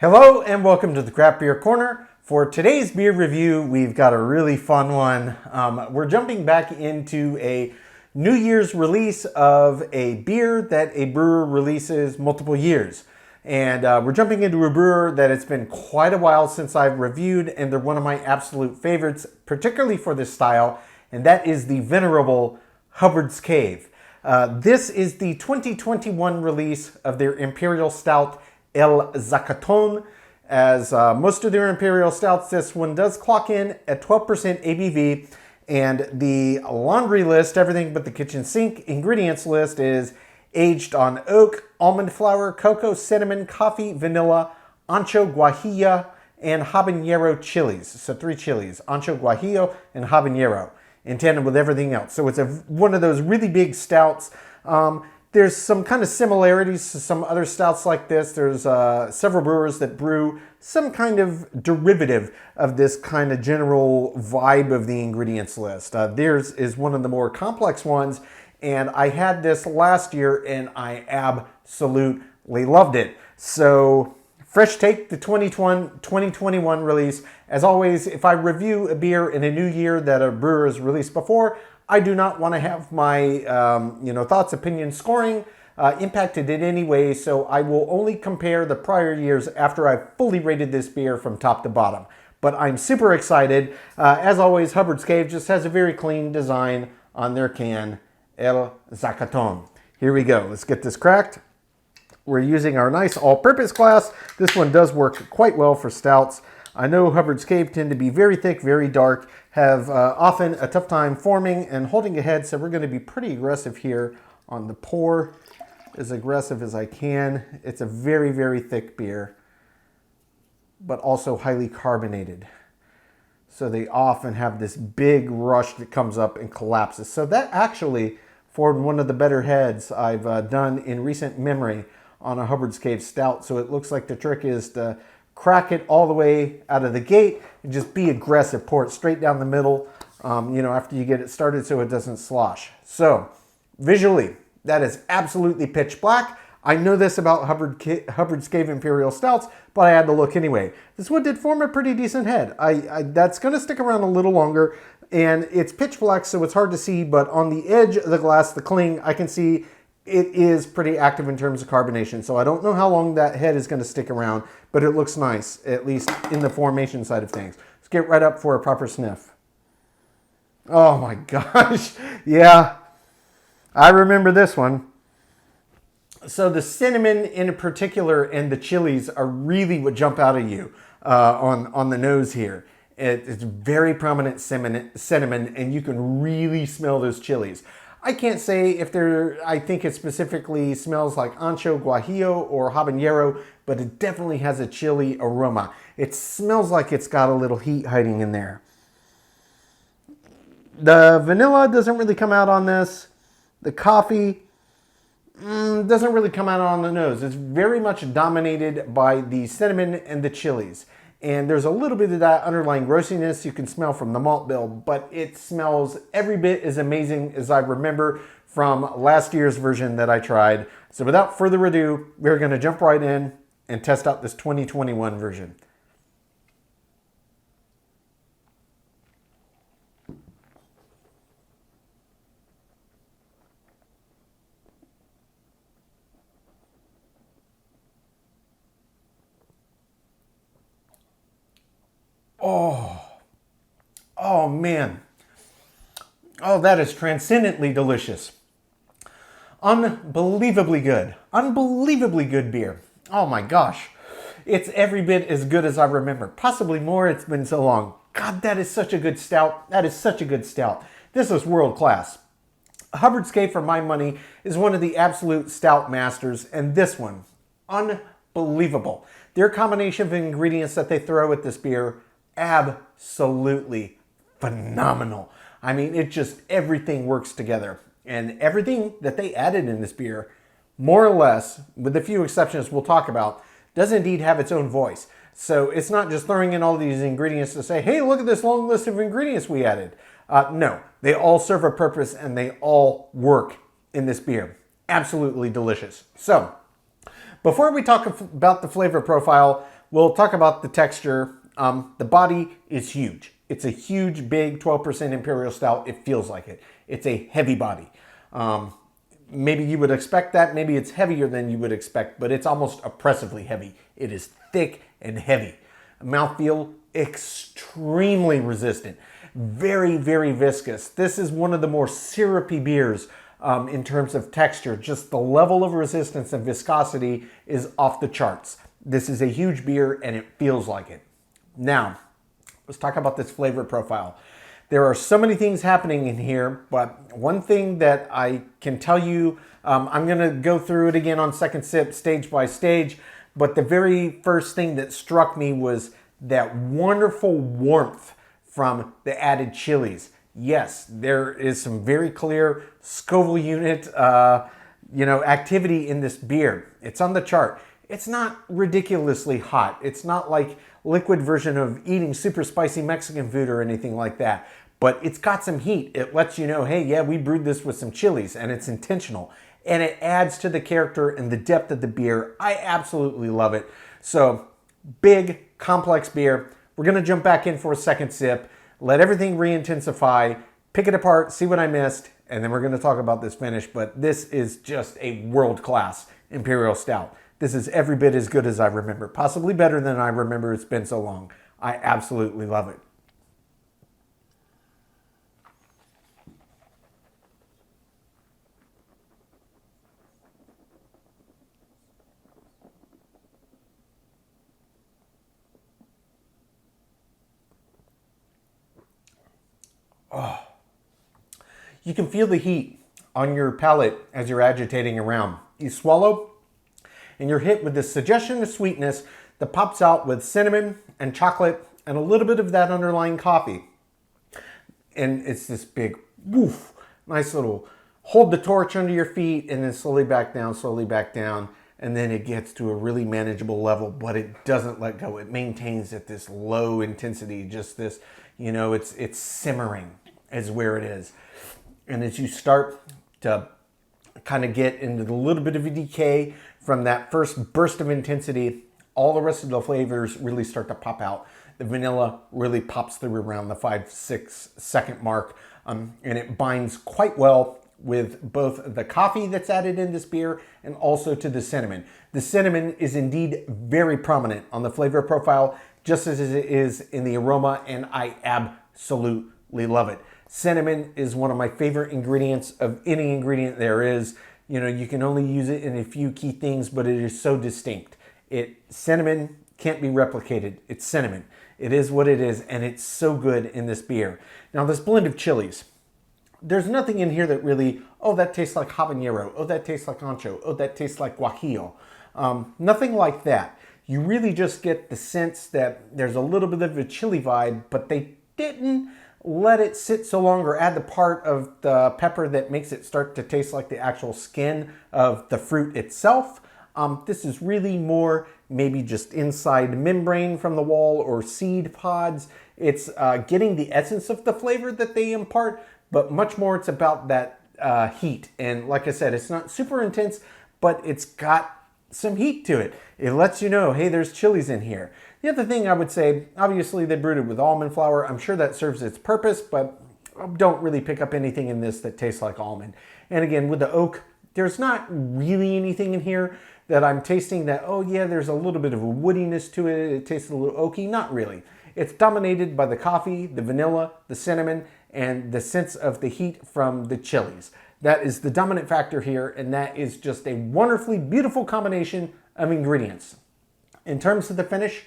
Hello and welcome to the Craft Beer Corner. For today's beer review, we've got a really fun one. We're jumping back into a New Year's release of a beer that a brewer releases multiple years. And we're jumping into a brewer that it's been quite a while since I've reviewed, and they're one of my absolute favorites, particularly for this style, and that is the venerable Hubbard's Cave. This is the 2021 release of their Imperial Stout El Zacaton. As most of their Imperial Stouts, this one does clock in at 12% ABV, and the laundry list, everything but the kitchen sink ingredients list, is aged on oak, almond flour, cocoa, cinnamon, coffee, vanilla, ancho, guajillo, and habañero chilies. So 3 chilies, ancho, guajillo, and habañero, in tandem with everything else. So it's one of those really big stouts. There's some kind of similarities to some other stouts like this. There's several brewers that brew some kind of derivative of this kind of general vibe of the ingredients list. Theirs is one of the more complex ones, and I had this last year and I absolutely loved it. So fresh take, the 2021 release. As always, if I review a beer in a new year that a brewer has released before, I do not want to have my thoughts, opinions, scoring impacted in any way, so I will only compare the prior years after I've fully rated this beer from top to bottom. But I'm super excited. As always, Hubbard's Cave just has a very clean design on their can, El Zacaton. Here we go. Let's get this cracked. We're using our nice all-purpose glass. This one does work quite well for stouts. I know Hubbard's Cave tend to be very thick, very dark, have often a tough time forming and holding a head, so we're going to be pretty aggressive here on the pour, as aggressive as I can. It's a very, very thick beer, but also highly carbonated. So they often have this big rush that comes up and collapses. So that actually formed one of the better heads I've done in recent memory on a Hubbard's Cave stout. So it looks like the trick is to crack it all the way out of the gate and just be aggressive. Pour it straight down the middle, after you get it started so it doesn't slosh. So visually, that is absolutely pitch black. I know this about Hubbard's Cave Imperial Stouts, but I had to look anyway. This one did form a pretty decent head. That's going to stick around a little longer, and it's pitch black, so it's hard to see, but on the edge of the glass, the cling, I can see it is pretty active in terms of carbonation. So I don't know how long that head is going to stick around, but it looks nice, at least in the formation side of things. Let's get right up for a proper sniff. Oh my gosh. Yeah, I remember this one. So the cinnamon in particular and the chilies are really what jump out at you on the nose here. It's very prominent cinnamon, and you can really smell those chilies. I can't say if I think it specifically smells like ancho, guajillo, or habanero, but it definitely has a chili aroma. It smells like it's got a little heat hiding in there. The vanilla doesn't really come out on this. The coffee doesn't really come out on the nose. It's very much dominated by the cinnamon and the chilies. And there's a little bit of that underlying roastiness you can smell from the malt bill, but it smells every bit as amazing as I remember from last year's version that I tried. So without further ado, we're going to jump right in and test out this 2021 version. Oh man. Oh, that is transcendently delicious. Unbelievably good. Unbelievably good beer. Oh my gosh. It's every bit as good as I remember. Possibly more, it's been so long. God, that is such a good stout. That is such a good stout. This is world class. Hubbard's Cave, for my money, is one of the absolute stout masters, and this one, unbelievable. Their combination of ingredients that they throw at this beer, absolutely phenomenal. I mean, everything works together. And everything that they added in this beer, more or less, with a few exceptions we'll talk about, does indeed have its own voice. So it's not just throwing in all these ingredients to say, hey, look at this long list of ingredients we added. No, they all serve a purpose and they all work in this beer. Absolutely delicious. So, before we talk about the flavor profile, we'll talk about the texture. The body is huge. It's a huge, big 12% Imperial Stout. It feels like it. It's a heavy body. Maybe you would expect that. Maybe it's heavier than you would expect, but it's almost oppressively heavy. It is thick and heavy. Mouthfeel, extremely resistant. Very, very viscous. This is one of the more syrupy beers in terms of texture. Just the level of resistance and viscosity is off the charts. This is a huge beer and it feels like it. Now, let's talk about this flavor profile. There are so many things happening in here, but one thing that I can tell you, I'm going to go through it again on second sip, stage by stage, but the very first thing that struck me was that wonderful warmth from the added chilies. Yes, there is some very clear Scoville unit, activity in this beer. It's on the chart. It's not ridiculously hot. It's not like liquid version of eating super spicy Mexican food or anything like that. But it's got some heat. It lets you know, hey, yeah, we brewed this with some chilies, and it's intentional. And it adds to the character and the depth of the beer. I absolutely love it. So, big, complex beer. We're going to jump back in for a second sip, let everything re-intensify, pick it apart, see what I missed, and then we're going to talk about this finish. But this is just a world-class Imperial Stout. This is every bit as good as I remember. Possibly better than I remember. It's been so long. I absolutely love it. Oh. You can feel the heat on your palate as you're agitating around. You swallow, and you're hit with this suggestion of sweetness that pops out with cinnamon and chocolate and a little bit of that underlying coffee. And it's this big, woof, nice little hold the torch under your feet and then slowly back down, and then it gets to a really manageable level, but it doesn't let go. It maintains at this low intensity, just this, it's simmering is where it is. And as you start to kind of get into a little bit of a decay from that first burst of intensity, all the rest of the flavors really start to pop out. The vanilla really pops through around the 5-6 second mark, and it binds quite well with both the coffee that's added in this beer and also to the cinnamon. The cinnamon is indeed very prominent on the flavor profile, just as it is in the aroma, and I absolutely love it. Cinnamon is one of my favorite ingredients of any ingredient there is. You can only use it in a few key things, but it is so distinct. Cinnamon can't be replicated. It's cinnamon. It is what it is, and it's so good in this beer. Now, this blend of chilies, there's nothing in here that really, oh, that tastes like habañero. Oh, that tastes like ancho. Oh, that tastes like guajillo. Nothing like that. You really just get the sense that there's a little bit of a chili vibe, but they didn't let it sit so long or add the part of the pepper that makes it start to taste like the actual skin of the fruit itself. This is really more maybe just inside membrane from the wall or seed pods. It's getting the essence of the flavor that they impart, but much more it's about that heat. And like I said, it's not super intense, but it's got some heat to it. It lets you know, hey, there's chilies in here. The other thing I would say, obviously they brewed it with almond flour. I'm sure that serves its purpose, but don't really pick up anything in this that tastes like almond. And again, with the oak, there's not really anything in here that I'm tasting that, oh yeah, there's a little bit of a woodiness to it. It tastes a little oaky. Not really. It's dominated by the coffee, the vanilla, the cinnamon, and the sense of the heat from the chilies. That is the dominant factor here, and that is just a wonderfully beautiful combination of ingredients. In terms of the finish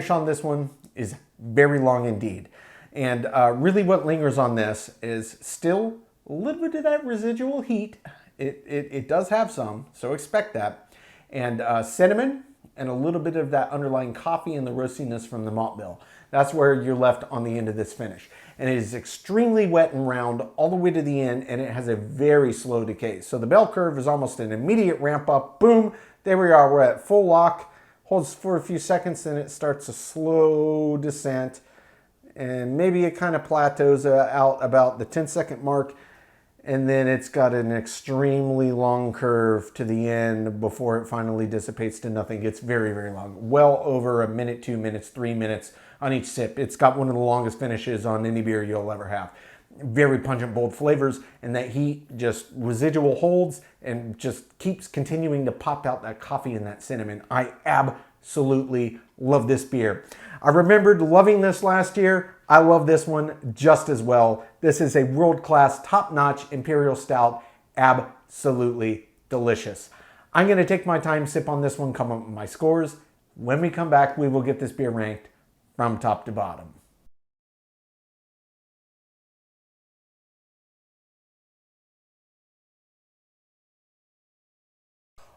on this one is very long indeed. And really what lingers on this is still a little bit of that residual heat. It does have some, so expect that. And cinnamon and a little bit of that underlying coffee and the roastiness from the malt bill. That's where you're left on the end of this finish. And it is extremely wet and round all the way to the end, and it has a very slow decay. So the bell curve is almost an immediate ramp up. Boom, there we are. We're at full lock. Holds for a few seconds, then it starts a slow descent. And maybe it kind of plateaus out about the 10-second mark. and then it's got an extremely long curve to the end before it finally dissipates to nothing. It's very, very long. Well over a minute, 2 minutes, 3 minutes on each sip. It's got one of the longest finishes on any beer you'll ever have. Very pungent, bold flavors, and that heat just residual holds and just keeps continuing to pop out that coffee and that cinnamon. I absolutely love this beer. I remembered loving this last year. I love this one just as well. This is a world-class, top-notch Imperial Stout. Absolutely delicious. I'm going to take my time, sip on this one, come up with my scores. When we come back, we will get this beer ranked from top to bottom.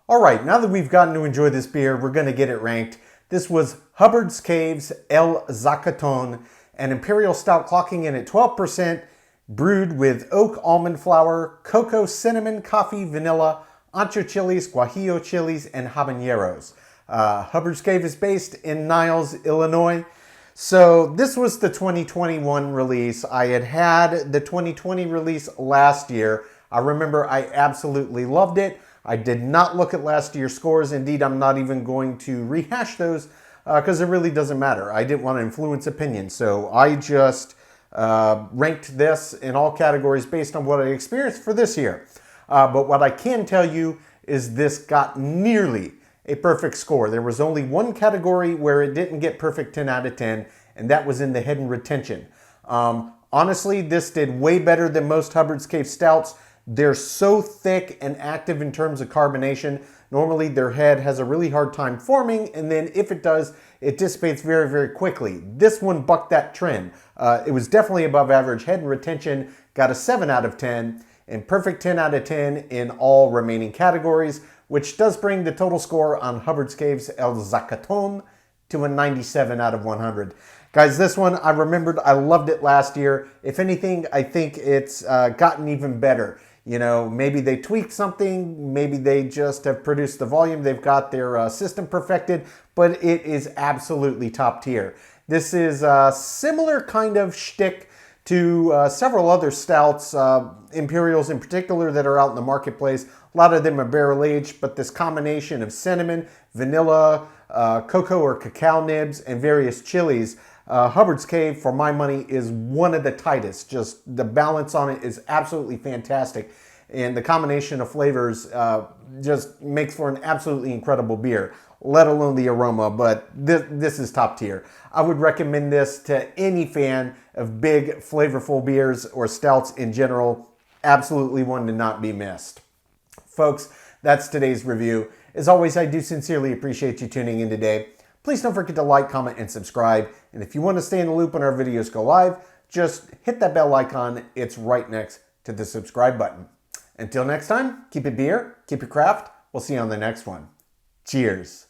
All right, now that we've gotten to enjoy this beer, we're going to get it ranked. This was Hubbard's Caves El Zacaton, an Imperial Stout clocking in at 12%, brewed with oak almond flour, cocoa, cinnamon, coffee, vanilla, ancho chilies, guajillo chilies, and habañeros. Hubbard's Cave is based in Niles, Illinois. So this was the 2021 release. I had the 2020 release last year. I remember I absolutely loved it. I did not look at last year's scores. Indeed, I'm not even going to rehash those because it really doesn't matter. I didn't want to influence opinion. So I just ranked this in all categories based on what I experienced for this year. But what I can tell you is this got nearly a perfect score. There was only one category where it didn't get perfect 10 out of 10, and that was in the head and retention. Honestly, this did way better than most Hubbard's Cave Stouts. They're so thick and active in terms of carbonation. Normally their head has a really hard time forming, and then if it does, it dissipates very, very quickly. This one bucked that trend. It was definitely above average head and retention, got a 7 out of 10, and perfect 10 out of 10 in all remaining categories, which does bring the total score on Hubbard's Caves El Zacaton to a 97 out of 100. Guys, this one, I remembered I loved it last year. If anything, I think it's gotten even better. You know, maybe they tweaked something, maybe they just have produced the volume, they've got their system perfected, but it is absolutely top tier. This is a similar kind of shtick to several other stouts, Imperials in particular, that are out in the marketplace. A lot of them are barrel aged, but this combination of cinnamon, vanilla, cocoa or cacao nibs, and various chilies, Hubbard's Cave, for my money, is one of the tightest. Just the balance on it is absolutely fantastic. And the combination of flavors just makes for an absolutely incredible beer, let alone the aroma. But this is top tier. I would recommend this to any fan of big, flavorful beers or stouts in general. Absolutely one to not be missed. Folks, that's today's review. As always, I do sincerely appreciate you tuning in today. Please don't forget to like, comment, and subscribe. And if you want to stay in the loop when our videos go live, just hit that bell icon. It's right next to the subscribe button. Until next time, keep it beer, keep it craft. We'll see you on the next one. Cheers.